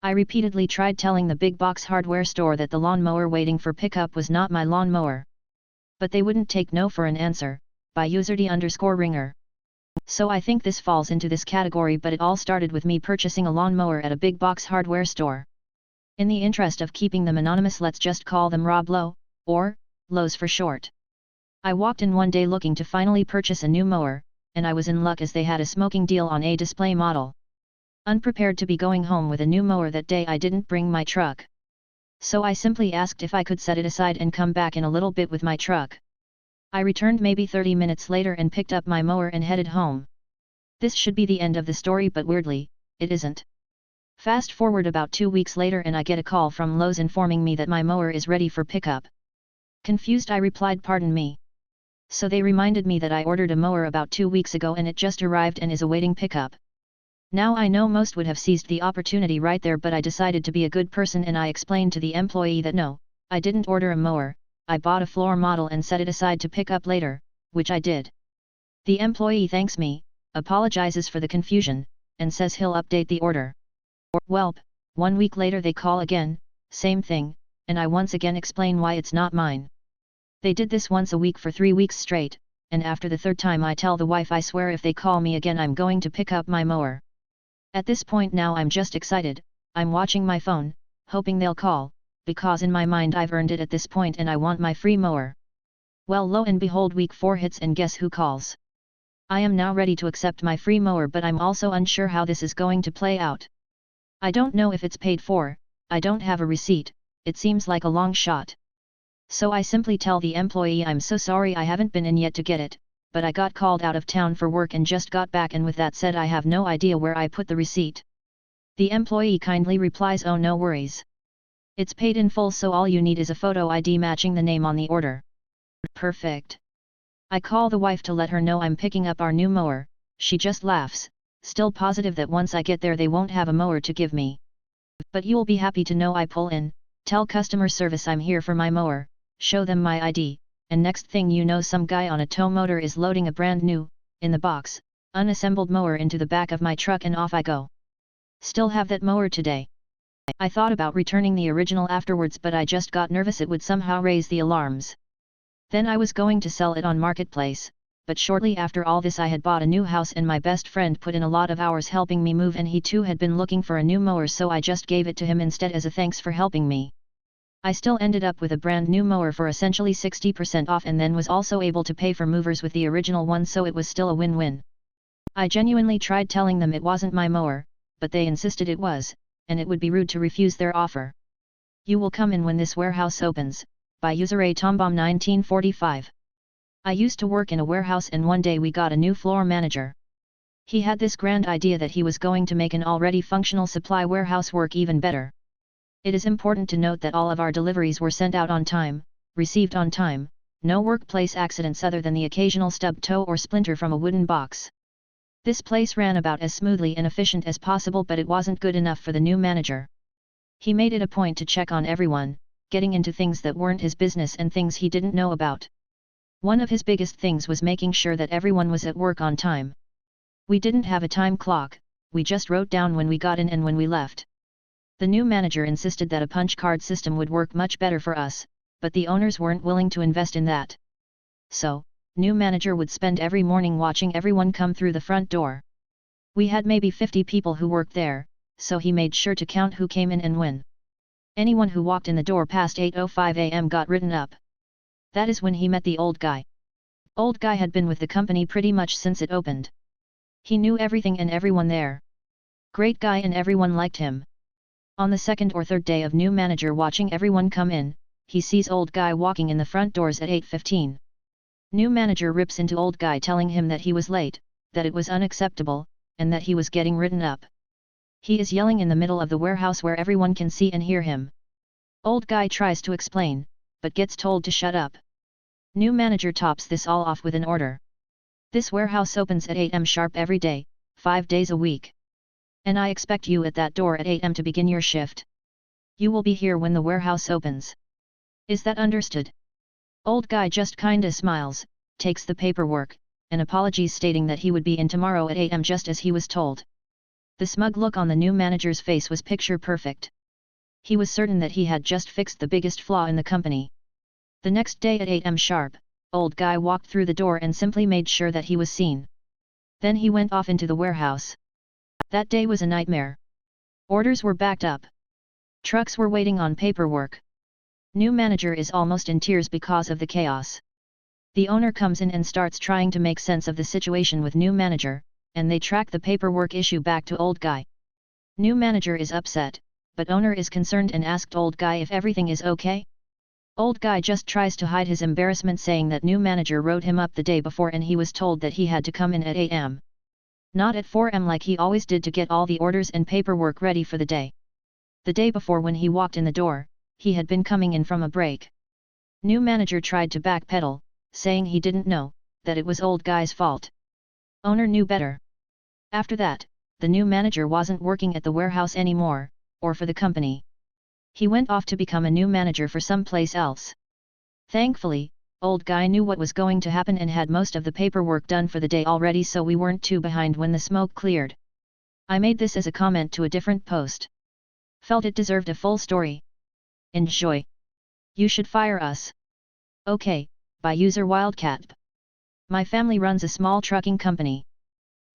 I repeatedly tried telling the big box hardware store that the lawnmower waiting for pickup was not my lawnmower. But they wouldn't take no for an answer, by user_ringer. So I think this falls into this category, but it all started with me purchasing a lawnmower at a big box hardware store. In the interest of keeping them anonymous, let's just call them Rob Lowe, or Lowe's for short. I walked in one day looking to finally purchase a new mower, and I was in luck as they had a smoking deal on a display model. Unprepared to be going home with a new mower that day, I didn't bring my truck. So I simply asked if I could set it aside and come back in a little bit with my truck. I returned maybe 30 minutes later and picked up my mower and headed home. This should be the end of the story, but weirdly, it isn't. Fast forward about 2 weeks later and I get a call from Lowe's informing me that my mower is ready for pickup. Confused, I replied, "Pardon me." So they reminded me that I ordered a mower about 2 weeks ago and it just arrived and is awaiting pickup. Now I know most would have seized the opportunity right there, but I decided to be a good person and I explained to the employee that no, I didn't order a mower, I bought a floor model and set it aside to pick up later, which I did. The employee thanks me, apologizes for the confusion, and says he'll update the order. Welp, 1 week later they call again, same thing, and I once again explain why it's not mine. They did this once a week for 3 weeks straight, and after the third time I tell the wife I swear if they call me again I'm going to pick up my mower. At this point now I'm just excited, I'm watching my phone, hoping they'll call, because in my mind I've earned it at this point and I want my free mower. Well, lo and behold, week 4 hits and guess who calls? I am now ready to accept my free mower, but I'm also unsure how this is going to play out. I don't know if it's paid for, I don't have a receipt, it seems like a long shot. So I simply tell the employee I'm so sorry I haven't been in yet to get it, but I got called out of town for work and just got back, and with that said I have no idea where I put the receipt. The employee kindly replies, "Oh, no worries. It's paid in full, so all you need is a photo ID matching the name on the order." Perfect. I call the wife to let her know I'm picking up our new mower, she just laughs, still positive that once I get there they won't have a mower to give me. But you'll be happy to know I pull in, tell customer service I'm here for my mower, show them my ID, and next thing you know some guy on a tow motor is loading a brand new, in the box, unassembled mower into the back of my truck and off I go. Still have that mower today. I thought about returning the original afterwards, but I just got nervous it would somehow raise the alarms. Then I was going to sell it on Marketplace, but shortly after all this I had bought a new house and my best friend put in a lot of hours helping me move, and he too had been looking for a new mower, so I just gave it to him instead as a thanks for helping me. I still ended up with a brand new mower for essentially 60% off, and then was also able to pay for movers with the original one, so it was still a win-win. I genuinely tried telling them it wasn't my mower, but they insisted it was, and it would be rude to refuse their offer. You will come in when this warehouse opens, by user A Tombomb 1945. I used to work in a warehouse and one day we got a new floor manager. He had this grand idea that he was going to make an already functional supply warehouse work even better. It is important to note that all of our deliveries were sent out on time, received on time, no workplace accidents other than the occasional stub toe or splinter from a wooden box. This place ran about as smoothly and efficient as possible, but it wasn't good enough for the new manager. He made it a point to check on everyone, getting into things that weren't his business and things he didn't know about. One of his biggest things was making sure that everyone was at work on time. We didn't have a time clock, we just wrote down when we got in and when we left. The new manager insisted that a punch card system would work much better for us, but the owners weren't willing to invest in that. So, new manager would spend every morning watching everyone come through the front door. We had maybe 50 people who worked there, so he made sure to count who came in and when. Anyone who walked in the door past 8:05 a.m. got written up. That is when he met the old guy. Old guy had been with the company pretty much since it opened. He knew everything and everyone there. Great guy and everyone liked him. On the second or third day of new manager watching everyone come in, he sees old guy walking in the front doors at 8:15. New manager rips into old guy telling him that he was late, that it was unacceptable, and that he was getting written up. He is yelling in the middle of the warehouse where everyone can see and hear him. Old guy tries to explain, but gets told to shut up. New manager tops this all off with an order. This warehouse opens at 8 am sharp every day, 5 days a week. And I expect you at that door at 8 am to begin your shift. You will be here when the warehouse opens. Is that understood? Old guy just kinda smiles, takes the paperwork, and apologies stating that he would be in tomorrow at 8 am just as he was told. The smug look on the new manager's face was picture perfect. He was certain that he had just fixed the biggest flaw in the company. The next day at 8 am sharp, old guy walked through the door and simply made sure that he was seen. Then he went off into the warehouse. That day was a nightmare. Orders were backed up. Trucks were waiting on paperwork. New manager is almost in tears because of the chaos. The owner comes in and starts trying to make sense of the situation with new manager, and they track the paperwork issue back to old guy. New manager is upset, but owner is concerned and asked old guy if everything is okay. Old guy just tries to hide his embarrassment, saying that new manager wrote him up the day before and he was told that he had to come in at 8 am. Not at 4 am like he always did to get all the orders and paperwork ready for the day. The day before, when he walked in the door, he had been coming in from a break. New manager tried to backpedal, saying he didn't know, that it was old guy's fault. Owner knew better. After that, the new manager wasn't working at the warehouse anymore, or for the company. He went off to become a new manager for some place else. Thankfully, old guy knew what was going to happen and had most of the paperwork done for the day already, so we weren't too behind when the smoke cleared. I made this as a comment to a different post. Felt it deserved a full story. Enjoy. You should fire us. Okay, by user Wildcat. My family runs a small trucking company.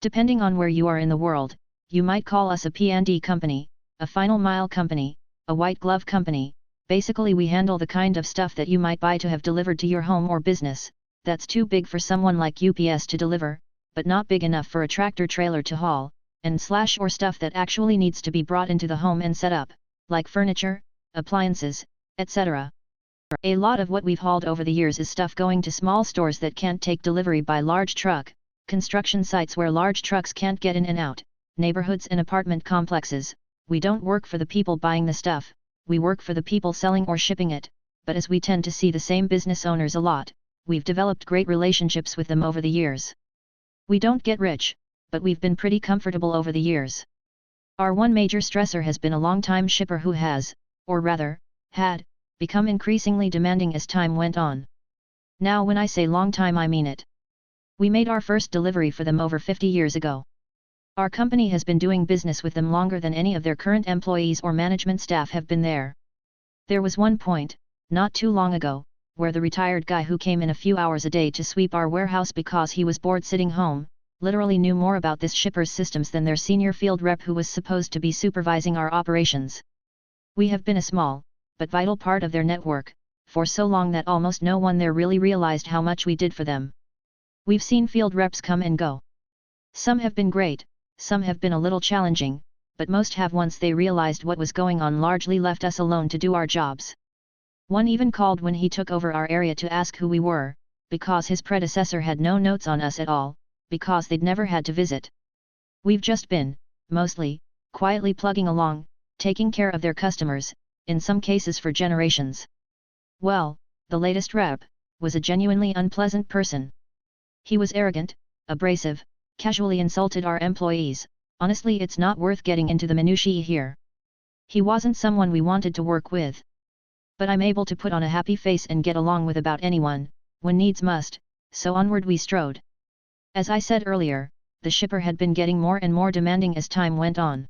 Depending on where you are in the world, you might call us a P&D company, a final mile company, a white glove company. Basically, we handle the kind of stuff that you might buy to have delivered to your home or business, that's too big for someone like UPS to deliver, but not big enough for a tractor trailer to haul, or stuff that actually needs to be brought into the home and set up, like furniture, appliances, etc. A lot of what we've hauled over the years is stuff going to small stores that can't take delivery by large truck, construction sites where large trucks can't get in and out, neighborhoods and apartment complexes. We don't work for the people buying the stuff, we work for the people selling or shipping it, but as we tend to see the same business owners a lot, we've developed great relationships with them over the years. We don't get rich, but we've been pretty comfortable over the years. Our one major stressor has been a long-time shipper who has, or rather, had, become increasingly demanding as time went on. Now when I say long time, I mean it. We made our first delivery for them over 50 years ago. Our company has been doing business with them longer than any of their current employees or management staff have been there. There was one point, not too long ago, where the retired guy who came in a few hours a day to sweep our warehouse because he was bored sitting home, literally knew more about this shipper's systems than their senior field rep who was supposed to be supervising our operations. We have been a small, but vital part of their network, for so long that almost no one there really realized how much we did for them. We've seen field reps come and go. Some have been great, some have been a little challenging, but most have, once they realized what was going on, largely left us alone to do our jobs. One even called when he took over our area to ask who we were, because his predecessor had no notes on us at all, because they'd never had to visit. We've just been, mostly, quietly plugging along, taking care of their customers, in some cases for generations. Well, the latest rep was a genuinely unpleasant person. He was arrogant, abrasive, casually insulted our employees. Honestly, it's not worth getting into the minutiae here. He wasn't someone we wanted to work with. But I'm able to put on a happy face and get along with about anyone, when needs must, so onward we strode. As I said earlier, the shipper had been getting more and more demanding as time went on.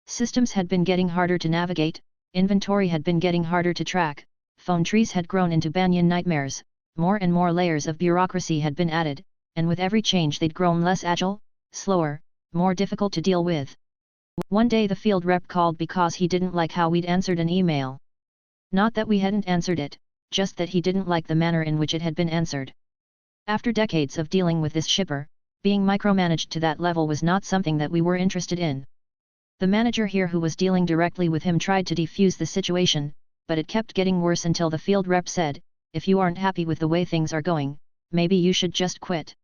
Systems had been getting harder to navigate, inventory had been getting harder to track, phone trees had grown into banyan nightmares, more and more layers of bureaucracy had been added, and with every change they'd grown less agile, slower, more difficult to deal with. One day the field rep called because he didn't like how we'd answered an email. Not that we hadn't answered it, just that he didn't like the manner in which it had been answered. After decades of dealing with this shipper, being micromanaged to that level was not something that we were interested in. The manager here who was dealing directly with him tried to defuse the situation, but it kept getting worse until the field rep said, "If you aren't happy with the way things are going, maybe you should just quit."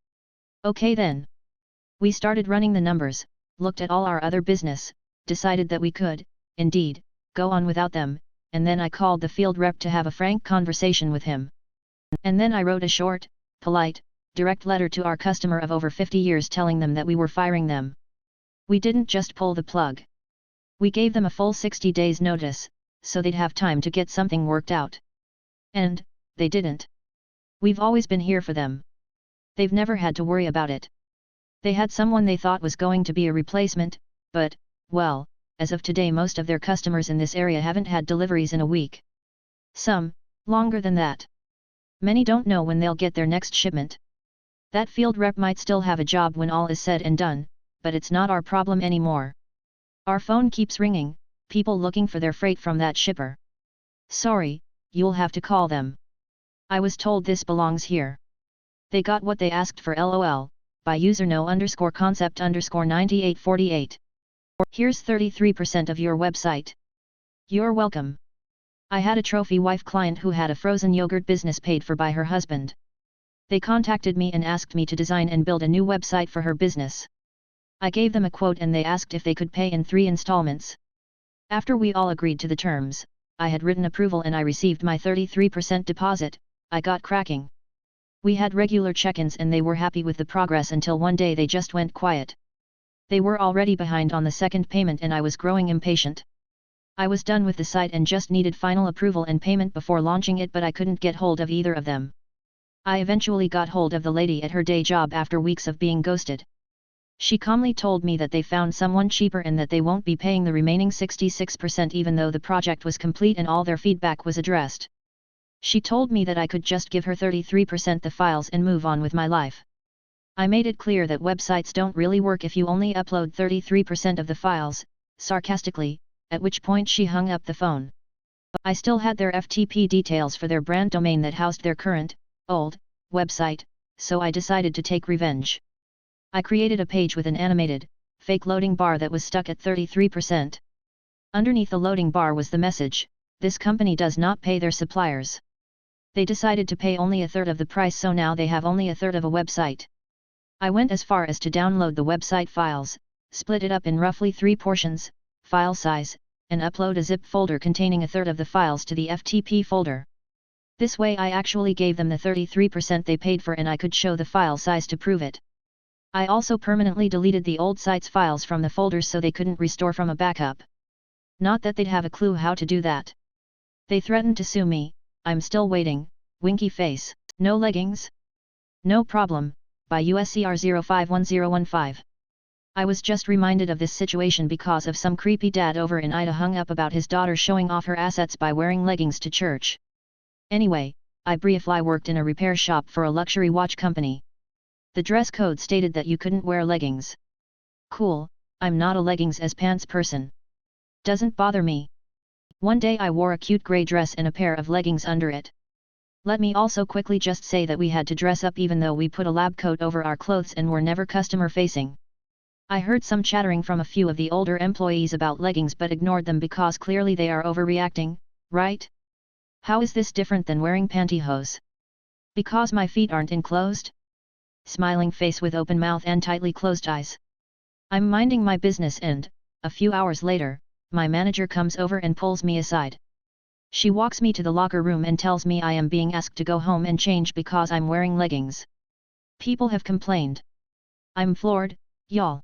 Okay then. We started running the numbers, looked at all our other business, decided that we could, indeed, go on without them, and then I called the field rep to have a frank conversation with him. And then I wrote a short, polite, direct letter to our customer of over 50 years telling them that we were firing them. We didn't just pull the plug. We gave them a full 60 days notice, so they'd have time to get something worked out. And, they didn't. We've always been here for them. They've never had to worry about it. They had someone they thought was going to be a replacement, but, well, as of today most of their customers in this area haven't had deliveries in a week. Some, longer than that. Many don't know when they'll get their next shipment. That field rep might still have a job when all is said and done, but it's not our problem anymore. Our phone keeps ringing, people looking for their freight from that shipper. Sorry, you'll have to call them. I was told this belongs here. They got what they asked for lol, by user no_concept_9848. Here's 33% of your website. You're welcome. I had a trophy wife client who had a frozen yogurt business paid for by her husband. They contacted me and asked me to design and build a new website for her business. I gave them a quote and they asked if they could pay in 3 installments. After we all agreed to the terms, I had written approval and I received my 33% deposit. I got cracking. We had regular check-ins and they were happy with the progress until one day they just went quiet. They were already behind on the second payment and I was growing impatient. I was done with the site and just needed final approval and payment before launching it, but I couldn't get hold of either of them. I eventually got hold of the lady at her day job after weeks of being ghosted. She calmly told me that they found someone cheaper and that they won't be paying the remaining 66% even though the project was complete and all their feedback was addressed. She told me that I could just give her 33% the files and move on with my life. I made it clear that websites don't really work if you only upload 33% of the files, sarcastically, at which point she hung up the phone. I still had their FTP details for their brand domain that housed their current, old, website, so I decided to take revenge. I created a page with an animated, fake loading bar that was stuck at 33%. Underneath the loading bar was the message, "This company does not pay their suppliers." They decided to pay only a third of the price, so now they have only a third of a website. I went as far as to download the website files, split it up in roughly 3 portions, file size, and upload a zip folder containing a third of the files to the FTP folder. This way I actually gave them the 33% they paid for and I could show the file size to prove it. I also permanently deleted the old site's files from the folders so they couldn't restore from a backup. Not that they'd have a clue how to do that. They threatened to sue me. I'm still waiting, winky face. No leggings? No problem, by USCR 051015. I was just reminded of this situation because of some creepy dad over in Ida hung up about his daughter showing off her assets by wearing leggings to church. Anyway, I briefly worked in a repair shop for a luxury watch company. The dress code stated that you couldn't wear leggings. Cool, I'm not a leggings as pants person. Doesn't bother me. One day I wore a cute grey dress and a pair of leggings under it. Let me also quickly just say that we had to dress up even though we put a lab coat over our clothes and were never customer facing. I heard some chattering from a few of the older employees about leggings but ignored them because clearly they are overreacting, right? How is this different than wearing pantyhose? Because my feet aren't enclosed? Smiling face with open mouth and tightly closed eyes. I'm minding my business and, a few hours later, my manager comes over and pulls me aside. She walks me to the locker room and tells me I am being asked to go home and change because I'm wearing leggings. People have complained. I'm floored, y'all.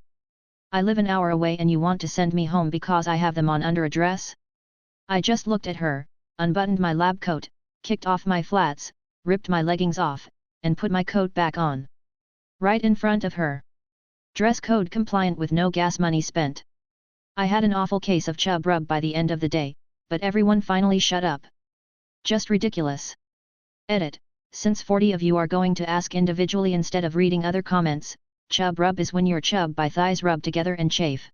I live an hour away and you want to send me home because I have them on under a dress? I just looked at her, unbuttoned my lab coat, kicked off my flats, ripped my leggings off, and put my coat back on. Right in front of her. Dress code compliant with no gas money spent. I had an awful case of chub rub by the end of the day, but everyone finally shut up. Just ridiculous. Edit. Since 40 of you are going to ask individually instead of reading other comments, chub rub is when your chub by thighs rub together and chafe.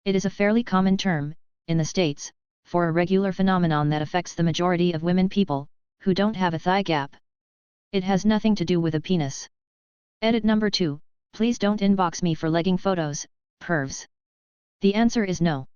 It is a fairly common term, in the States, for a regular phenomenon that affects the majority of women people, who don't have a thigh gap. It has nothing to do with a penis. Edit number 2, please don't inbox me for legging photos, pervs. The answer is no.